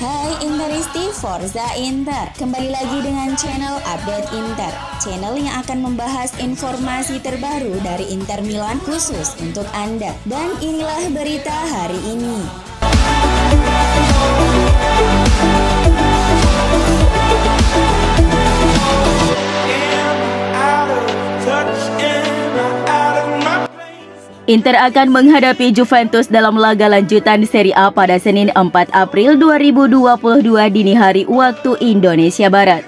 Hai Interisti Forza Inter, kembali lagi dengan channel Update Inter, channel yang akan membahas informasi terbaru dari Inter Milan khusus untuk Anda. Dan inilah berita hari ini. Inter akan menghadapi Juventus dalam laga lanjutan Serie A pada Senin 4 April 2022 dini hari waktu Indonesia Barat.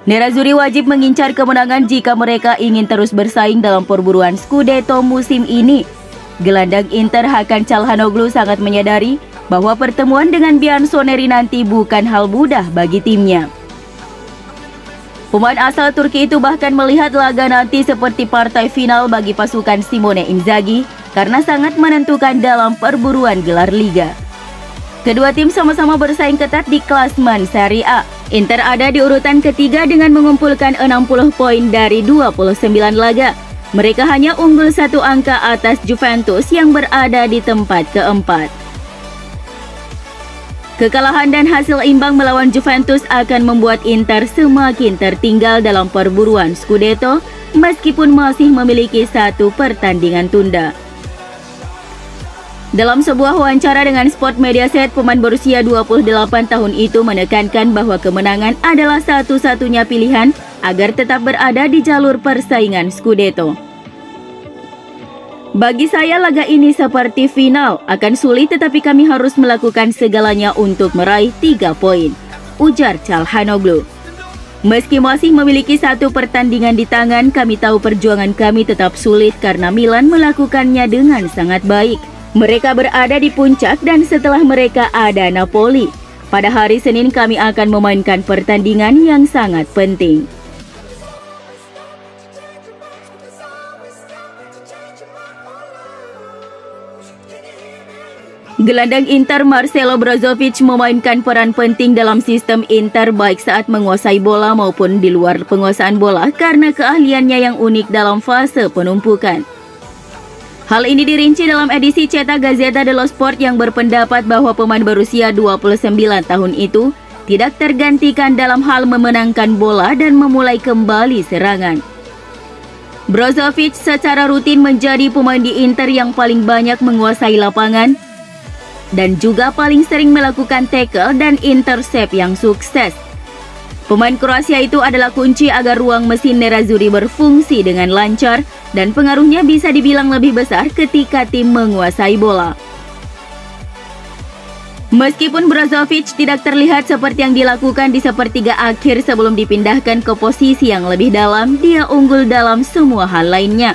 Nerazzurri wajib mengincar kemenangan jika mereka ingin terus bersaing dalam perburuan Scudetto musim ini. Gelandang Inter Hakan Çalhanoğlu sangat menyadari bahwa pertemuan dengan Bianconeri nanti bukan hal mudah bagi timnya. Pemain asal Turki itu bahkan melihat laga nanti seperti partai final bagi pasukan Simone Inzaghi karena sangat menentukan dalam perburuan gelar liga. Kedua tim sama-sama bersaing ketat di klasmen Serie A. Inter ada di urutan ketiga dengan mengumpulkan 60 poin dari 29 laga. Mereka hanya unggul 1 angka atas Juventus yang berada di tempat keempat. Kekalahan dan hasil imbang melawan Juventus akan membuat Inter semakin tertinggal dalam perburuan Scudetto meskipun masih memiliki 1 pertandingan tunda. Dalam sebuah wawancara dengan Sport Mediaset, pemain berusia 28 tahun itu menekankan bahwa kemenangan adalah satu-satunya pilihan agar tetap berada di jalur persaingan Scudetto. Bagi saya laga ini seperti final, akan sulit tetapi kami harus melakukan segalanya untuk meraih 3 poin, ujar Çalhanoğlu. Meski masih memiliki 1 pertandingan di tangan, kami tahu perjuangan kami tetap sulit karena Milan melakukannya dengan sangat baik. Mereka berada di puncak dan setelah mereka ada Napoli. Pada hari Senin kami akan memainkan pertandingan yang sangat penting. Gelandang Inter Marcelo Brozovic memainkan peran penting dalam sistem Inter baik saat menguasai bola maupun di luar penguasaan bola karena keahliannya yang unik dalam fase penumpukan. Hal ini dirinci dalam edisi cetak Gazzetta dello Sport yang berpendapat bahwa pemain berusia 29 tahun itu tidak tergantikan dalam hal memenangkan bola dan memulai kembali serangan. Brozovic secara rutin menjadi pemain di Inter yang paling banyak menguasai lapangan dan juga paling sering melakukan tackle dan intercept yang sukses. Pemain Kroasia itu adalah kunci agar ruang mesin Nerazzurri berfungsi dengan lancar dan pengaruhnya bisa dibilang lebih besar ketika tim menguasai bola. Meskipun Brozovic tidak terlihat seperti yang dilakukan di sepertiga akhir sebelum dipindahkan ke posisi yang lebih dalam, dia unggul dalam semua hal lainnya.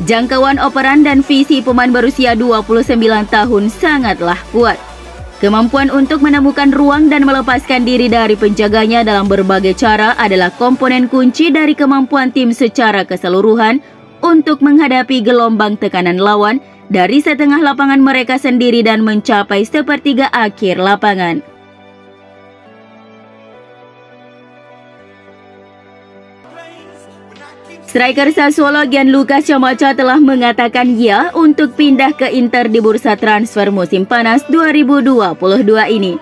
Jangkauan operan dan visi pemain berusia 29 tahun sangatlah kuat. Kemampuan untuk menemukan ruang dan melepaskan diri dari penjaganya dalam berbagai cara adalah komponen kunci dari kemampuan tim secara keseluruhan untuk menghadapi gelombang tekanan lawan dari setengah lapangan mereka sendiri dan mencapai sepertiga akhir lapangan. Striker Sassuolo Gianluca Scamacca telah mengatakan ya untuk pindah ke Inter di bursa transfer musim panas 2022 ini.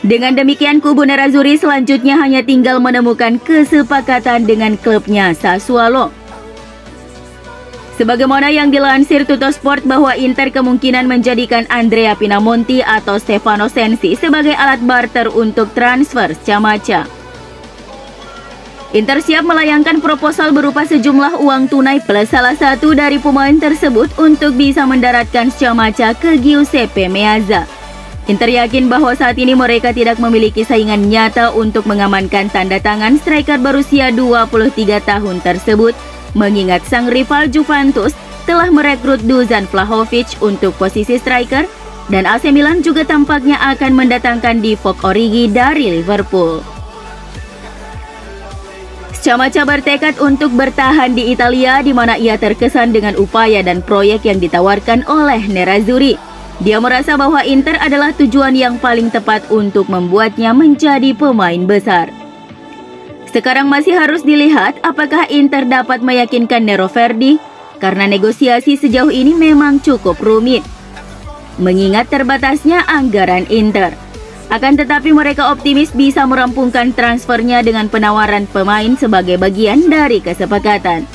Dengan demikian, kubu Nerazzurri selanjutnya hanya tinggal menemukan kesepakatan dengan klubnya Sassuolo. Sebagaimana yang dilansir Tuttosport bahwa Inter kemungkinan menjadikan Andrea Pinamonti atau Stefano Sensi sebagai alat barter untuk transfer Scamacca. Inter siap melayangkan proposal berupa sejumlah uang tunai plus salah satu dari pemain tersebut untuk bisa mendaratkan Scamacca ke Giuseppe Meazza. Inter yakin bahwa saat ini mereka tidak memiliki saingan nyata untuk mengamankan tanda tangan striker berusia 23 tahun tersebut, mengingat sang rival Juventus telah merekrut Dusan Vlahovic untuk posisi striker dan AC Milan juga tampaknya akan mendatangkan Divock Origi dari Liverpool. Scamacca bertekad untuk bertahan di Italia di mana ia terkesan dengan upaya dan proyek yang ditawarkan oleh Nerazzurri. Dia merasa bahwa Inter adalah tujuan yang paling tepat untuk membuatnya menjadi pemain besar. Sekarang masih harus dilihat apakah Inter dapat meyakinkan Nero Verdi karena negosiasi sejauh ini memang cukup rumit. Mengingat terbatasnya anggaran Inter. Akan tetapi mereka optimis bisa merampungkan transfernya dengan penawaran pemain sebagai bagian dari kesepakatan.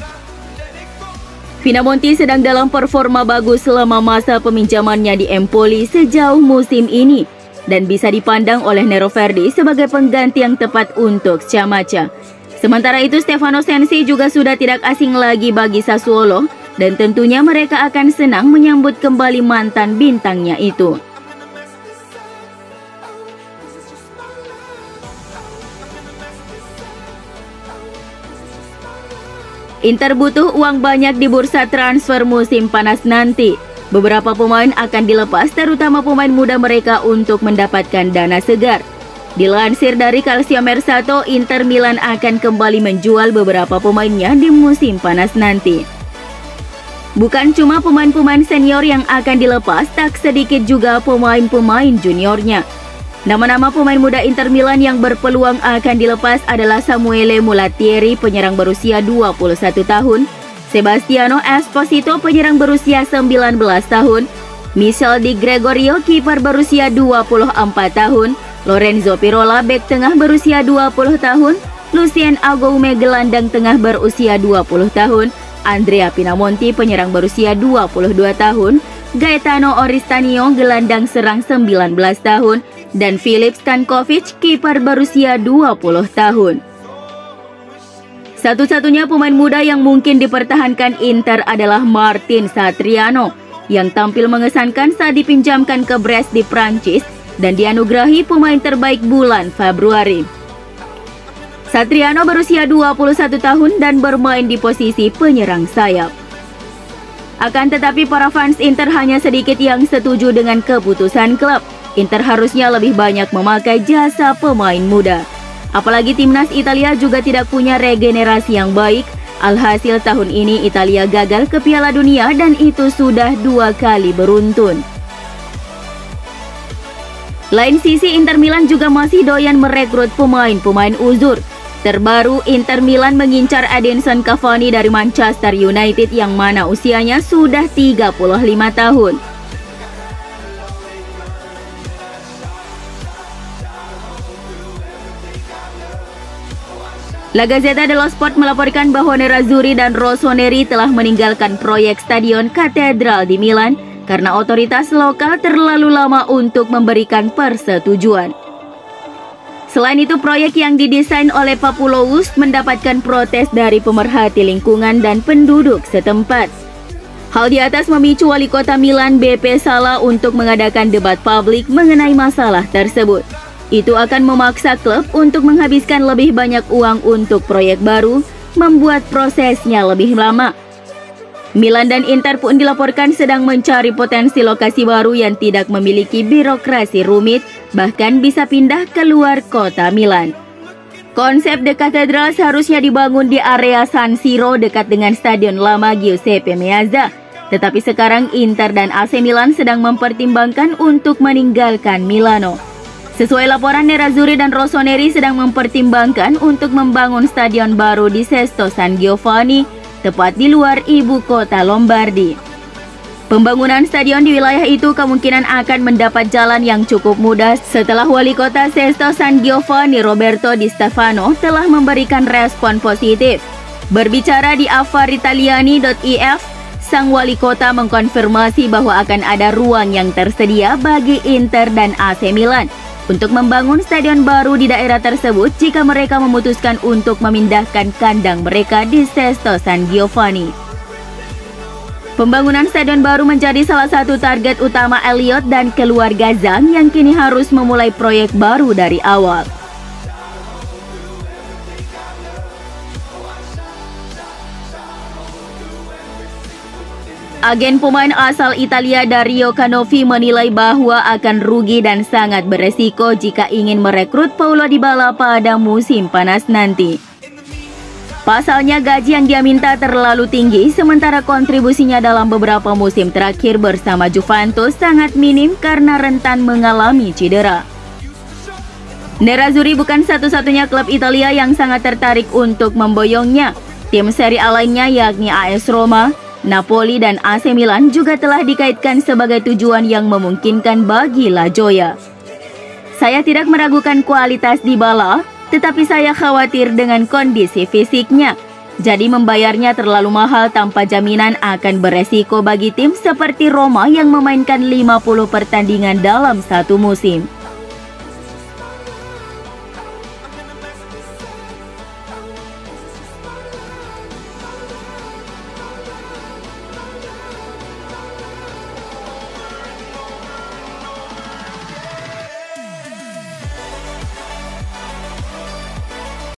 Pinamonti sedang dalam performa bagus selama masa peminjamannya di Empoli sejauh musim ini dan bisa dipandang oleh Nero Verdi sebagai pengganti yang tepat untuk Scamacca. Sementara itu Stefano Sensi juga sudah tidak asing lagi bagi Sassuolo dan tentunya mereka akan senang menyambut kembali mantan bintangnya itu. Inter butuh uang banyak di bursa transfer musim panas nanti. Beberapa pemain akan dilepas, terutama pemain muda mereka untuk mendapatkan dana segar. Dilansir dari Calcio Mercato, Inter Milan akan kembali menjual beberapa pemainnya di musim panas nanti. Bukan cuma pemain-pemain senior yang akan dilepas, tak sedikit juga pemain-pemain juniornya. Nama-nama pemain muda Inter Milan yang berpeluang akan dilepas adalah Samuele Mulattieri, penyerang berusia 21 tahun, Sebastiano Esposito, penyerang berusia 19 tahun, Michel Di Gregorio, kiper berusia 24 tahun, Lorenzo Pirola, bek tengah berusia 20 tahun, Lucien Agoume, gelandang tengah berusia 20 tahun, Andrea Pinamonti, penyerang berusia 22 tahun, Gaetano Oristanio, gelandang serang 19 tahun, dan Filip Stankovic, kiper berusia 20 tahun. Satu-satunya pemain muda yang mungkin dipertahankan Inter adalah Martin Satriano, yang tampil mengesankan saat dipinjamkan ke Brest di Prancis dan dianugerahi pemain terbaik bulan Februari. Satriano berusia 21 tahun dan bermain di posisi penyerang sayap. Akan tetapi para fans Inter hanya sedikit yang setuju dengan keputusan klub. Inter harusnya lebih banyak memakai jasa pemain muda. Apalagi timnas Italia juga tidak punya regenerasi yang baik. Alhasil tahun ini Italia gagal ke Piala Dunia dan itu sudah 2 kali beruntun. Lain sisi Inter Milan juga masih doyan merekrut pemain-pemain uzur. Terbaru, Inter Milan mengincar Edinson Cavani dari Manchester United yang mana usianya sudah 35 tahun. La Gazzetta dello Sport melaporkan bahwa Nerazzurri dan Rossoneri telah meninggalkan proyek Stadion Katedral di Milan karena otoritas lokal terlalu lama untuk memberikan persetujuan. Selain itu, proyek yang didesain oleh Papulous mendapatkan protes dari pemerhati lingkungan dan penduduk setempat. Hal di atas memicu wali kota Milan Beppe Sala untuk mengadakan debat publik mengenai masalah tersebut. Itu akan memaksa klub untuk menghabiskan lebih banyak uang untuk proyek baru, membuat prosesnya lebih lama. Milan dan Inter pun dilaporkan sedang mencari potensi lokasi baru yang tidak memiliki birokrasi rumit, bahkan bisa pindah keluar kota Milan. Konsep The Cathedral seharusnya dibangun di area San Siro dekat dengan stadion lama Giuseppe Meazza. Tetapi sekarang Inter dan AC Milan sedang mempertimbangkan untuk meninggalkan Milano. Sesuai laporan, Nerazzurri dan Rossoneri sedang mempertimbangkan untuk membangun stadion baru di Sesto San Giovanni, tepat di luar ibu kota Lombardi. Pembangunan stadion di wilayah itu kemungkinan akan mendapat jalan yang cukup mudah setelah wali kota Sesto San Giovanni Roberto Di Stefano telah memberikan respon positif. Berbicara di affaritaliani.if, sang wali kota mengkonfirmasi bahwa akan ada ruang yang tersedia bagi Inter dan AC Milan untuk membangun stadion baru di daerah tersebut jika mereka memutuskan untuk memindahkan kandang mereka di Sesto San Giovanni. Pembangunan stadion baru menjadi salah satu target utama Elliot dan keluarga Zhang yang kini harus memulai proyek baru dari awal. Agen pemain asal Italia Dario Canovi menilai bahwa akan rugi dan sangat beresiko jika ingin merekrut Paulo Dybala pada musim panas nanti. Pasalnya gaji yang dia minta terlalu tinggi, sementara kontribusinya dalam beberapa musim terakhir bersama Juventus sangat minim karena rentan mengalami cedera. Nerazzurri bukan satu-satunya klub Italia yang sangat tertarik untuk memboyongnya. Tim Serie A lainnya yakni AS Roma, Napoli dan AC Milan juga telah dikaitkan sebagai tujuan yang memungkinkan bagi La Gioia. Saya tidak meragukan kualitas Dybala, tetapi saya khawatir dengan kondisi fisiknya. Jadi membayarnya terlalu mahal tanpa jaminan akan beresiko bagi tim seperti Roma yang memainkan 50 pertandingan dalam satu musim.